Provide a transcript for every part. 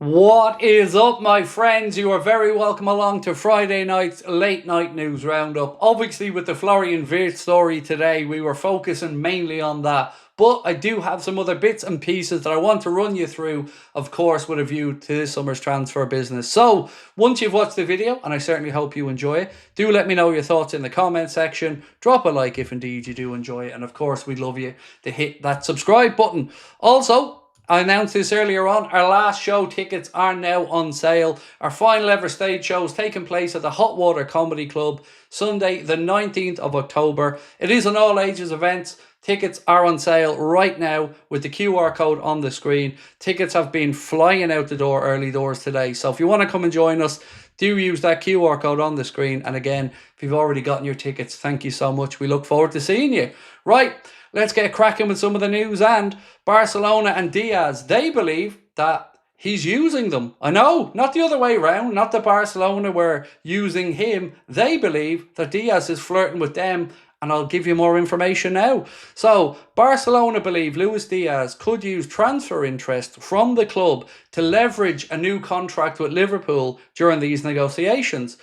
What is up, my friends? You are very welcome along to Friday night's late night news roundup. Obviously, with the Florian Wirtz story today, we were focusing mainly on that. But I do have some other bits and pieces that I want to run you through, of course, with a view to this summer's transfer business. So, once you've watched the video, and I certainly hope you enjoy it, do let me know your thoughts in the comment section. Drop a like if indeed you do enjoy it. And of course, we'd love you to hit that subscribe button. Also, I announced this earlier on, our last show tickets are now on sale. Our final ever stage show is taking place at the Hot Water Comedy Club, Sunday the 19th of October. It is an all ages event. Tickets are on sale right now with the QR code on the screen. Tickets have been flying out the door early doors today. So if you want to come and join us, do use that QR code on the screen. And again, if you've already gotten your tickets, thank you so much. We look forward to seeing you. Right, let's get cracking with some of the news. And Barcelona and Diaz, they believe that he's using them. I know, not the other way around. Not that Barcelona were using him. They believe that Diaz is flirting with them. And I'll give you more information now. So, Barcelona believe Luis Diaz could use transfer interest from the club to leverage a new contract with Liverpool during these negotiations.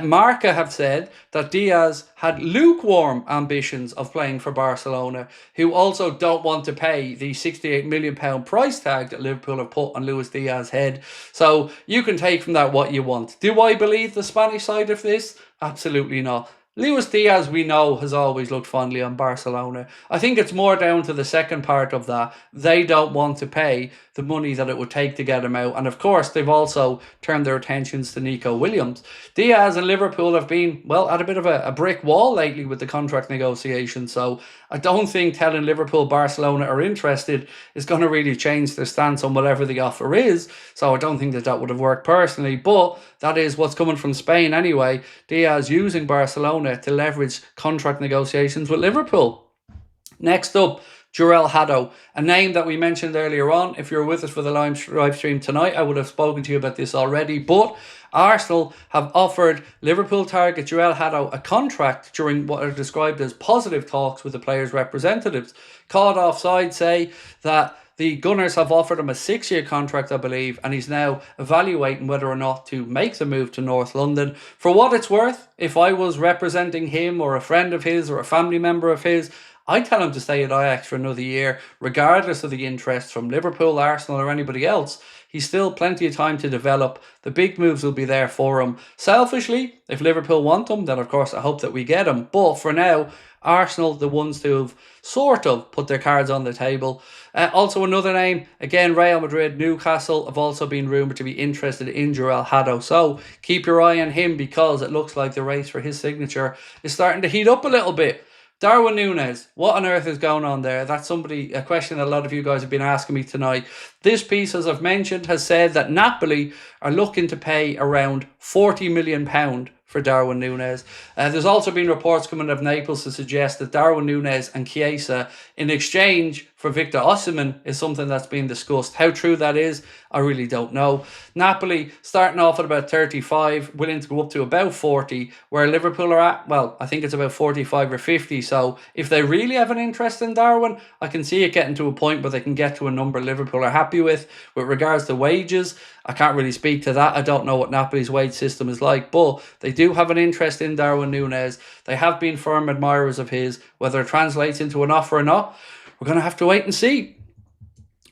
Marca have said that Diaz had lukewarm ambitions of playing for Barcelona, who also don't want to pay the £68 million price tag that Liverpool have put on Luis Diaz's head. So, you can take from that what you want. Do I believe the Spanish side of this? Absolutely not. Luis Diaz, we know, has always looked fondly on Barcelona. I think it's more down to the second part of that. They don't want to pay the money that it would take to get him out. And of course, they've also turned their attentions to Nico Williams. Diaz and Liverpool have been, well, at a bit of a brick wall lately with the contract negotiations. So I don't think telling Liverpool Barcelona are interested is going to really change their stance on whatever the offer is. So I don't think that would have worked personally. But that is what's coming from Spain anyway. Diaz using Barcelona to leverage contract negotiations with Liverpool. Next up, Jurel Haddo, a name that we mentioned earlier on. If you're with us for the live stream tonight, I would have spoken to you about this already, but Arsenal have offered Liverpool target Jurel Haddo a contract during what are described as positive talks with the players' representatives. Caught offside say that the Gunners have offered him a 6-year contract, I believe, and he's now evaluating whether or not to make the move to North London. For what it's worth, if I was representing him or a friend of his or a family member of his, I'd tell him to stay at Ajax for another year, regardless of the interest from Liverpool, Arsenal or anybody else. He's still plenty of time to develop. The big moves will be there for him. Selfishly, if Liverpool want him, then of course I hope that we get him. But for now, Arsenal, the ones who have sort of put their cards on the table. Also another name, again, Real Madrid, Newcastle have also been rumoured to be interested in Jurel Haddo. So keep your eye on him because it looks like the race for his signature is starting to heat up a little bit. Darwin Nunes, what on earth is going on there? That's a question that a lot of you guys have been asking me tonight. This piece, as I've mentioned, has said that Napoli are looking to pay around £40 million for Darwin Nunes. There's also been reports coming out of Naples to suggest that Darwin Nunes and CHIESA, in exchange for Victor OSIMHEN, is something that's being discussed. How true that is, I really don't know. Napoli starting off at about 35, willing to go up to about 40, where Liverpool are at, well, I think it's about 45 or 50. So if they really have an interest in Darwin, I can see it getting to a point where they can get to a number Liverpool are happy with. With regards to wages, I can't really speak to that. I don't know what Napoli's wage system is like, but they do have an interest in Darwin Nunes. They have been firm admirers of his. Whether it translates into an offer or not, we're going to have to wait and see.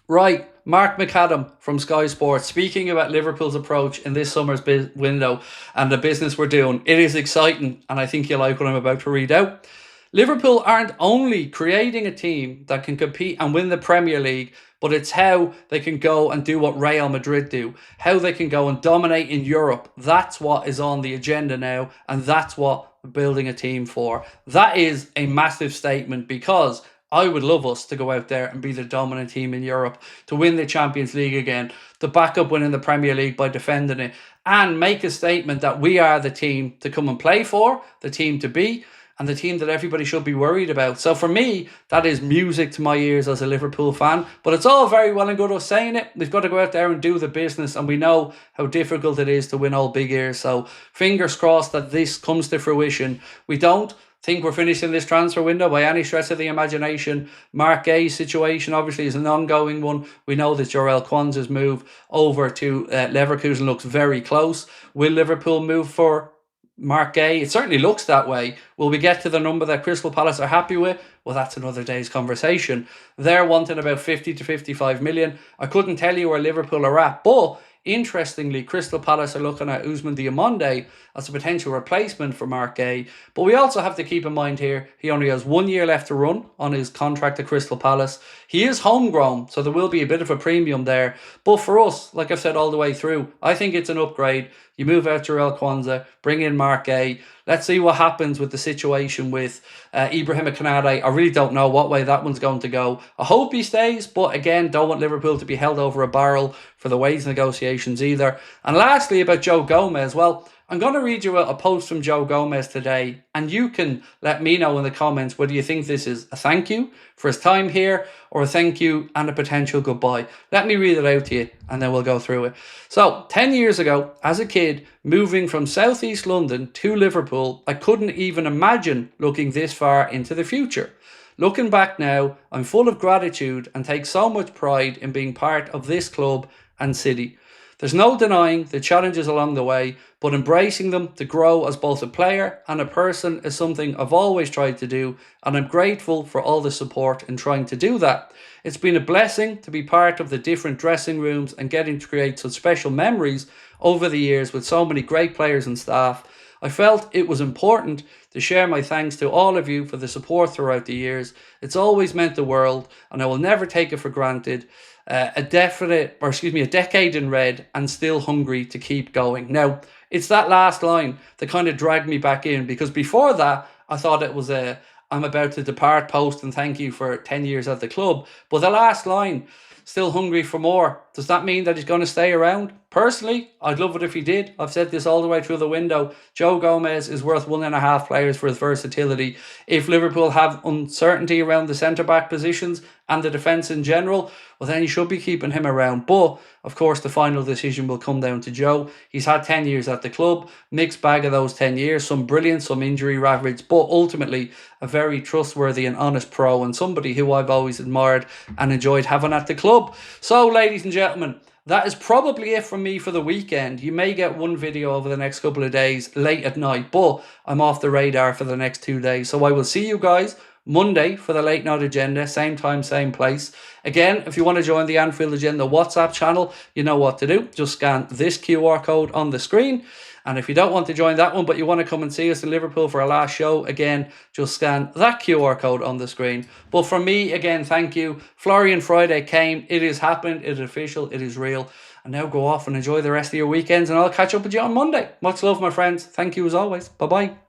Right, Mark McAdam from Sky Sports, speaking about Liverpool's approach in this summer's window and the business we're doing. It is exciting, and I think you'll like what I'm about to read out. Liverpool aren't only creating a team that can compete and win the Premier League, but it's how they can go and do what Real Madrid do, how they can go and dominate in Europe. That's what is on the agenda now, and that's what we're building a team for. That is a massive statement because I would love us to go out there and be the dominant team in Europe, to win the Champions League again, to back up winning the Premier League by defending it, and make a statement that we are the team to come and play for, the team to be, and the team that everybody should be worried about. So for me, that is music to my ears as a Liverpool fan. But it's all very well and good us saying it. We've got to go out there and do the business, and we know how difficult it is to win all big ears. So fingers crossed that this comes to fruition. We don't. think we're finishing this transfer window by any stretch of the imagination. Mark Gay's situation obviously is an ongoing one. We know that Jarell Quansah's move over to Leverkusen looks very close. Will Liverpool move for Mark Gay? It certainly looks that way. Will we get to the number that Crystal Palace are happy with? Well, that's another day's conversation. They're wanting about 50 to 55 million. I couldn't tell you where Liverpool are at, but interestingly, Crystal Palace are looking at Ousmane Diomande as a potential replacement for Mark Gay. But we also have to keep in mind here, he only has 1 year left to run on his contract at Crystal Palace. He is homegrown, so there will be a bit of a premium there. But for us, like I've said all the way through, I think it's an upgrade. You move out Jarell Quansah, bring in Mark Gay. Let's see what happens with the situation with Ibrahim Konate. I really don't know what way that one's going to go. I hope he stays, but again, don't want Liverpool to be held over a barrel for the wage negotiations either. And lastly, about Joe Gomez. Well, I'm going to read you a post from Joe Gomez today, and you can let me know in the comments whether you think this is a thank you for his time here or a thank you and a potential goodbye. Let me read it out to you and then we'll go through it. So, 10 years ago, as a kid, moving from southeast London to Liverpool, I couldn't even imagine looking this far into the future. Looking back now, I'm full of gratitude and take so much pride in being part of this club and city. There's no denying the challenges along the way, but embracing them to grow as both a player and a person is something I've always tried to do, and I'm grateful for all the support in trying to do that. It's been a blessing to be part of the different dressing rooms and getting to create such special memories over the years with so many great players and staff. I felt it was important to share my thanks to all of you for the support throughout the years. It's always meant the world, and I will never take it for granted. A decade in red and still hungry to keep going. Now, it's that last line that kind of dragged me back in, because before that, I thought it was a I'm about to depart post and thank you for 10 years at the club. But the last line, still hungry for more. Does that mean that he's going to stay around? Personally, I'd love it if he did. I've said this all the way through the window. Joe Gomez is worth 1.5 players for his versatility. If Liverpool have uncertainty around the centre-back positions and the defence in general, well, then you should be keeping him around. But, of course, the final decision will come down to Joe. He's had 10 years at the club, mixed bag of those 10 years, some brilliant, some injury ravaged, but ultimately a very trustworthy and honest pro, and somebody who I've always admired and enjoyed having at the club. So, ladies and gentlemen, that is probably it from me for the weekend. You may get one video over the next couple of days late at night, but I'm off the radar for the next 2 days. So I will see you guys Monday for the late night agenda, same time, same place. Again, if you want to join the Anfield Agenda WhatsApp channel, you know what to do. Just scan this QR code on the screen. And if you don't want to join that one, but you want to come and see us in Liverpool for our last show, again, just scan that QR code on the screen. But from me, again, thank you. Florian Friday came. It has happened. It is official. It is real. And now go off and enjoy the rest of your weekends. And I'll catch up with you on Monday. Much love, my friends. Thank you as always. Bye-bye.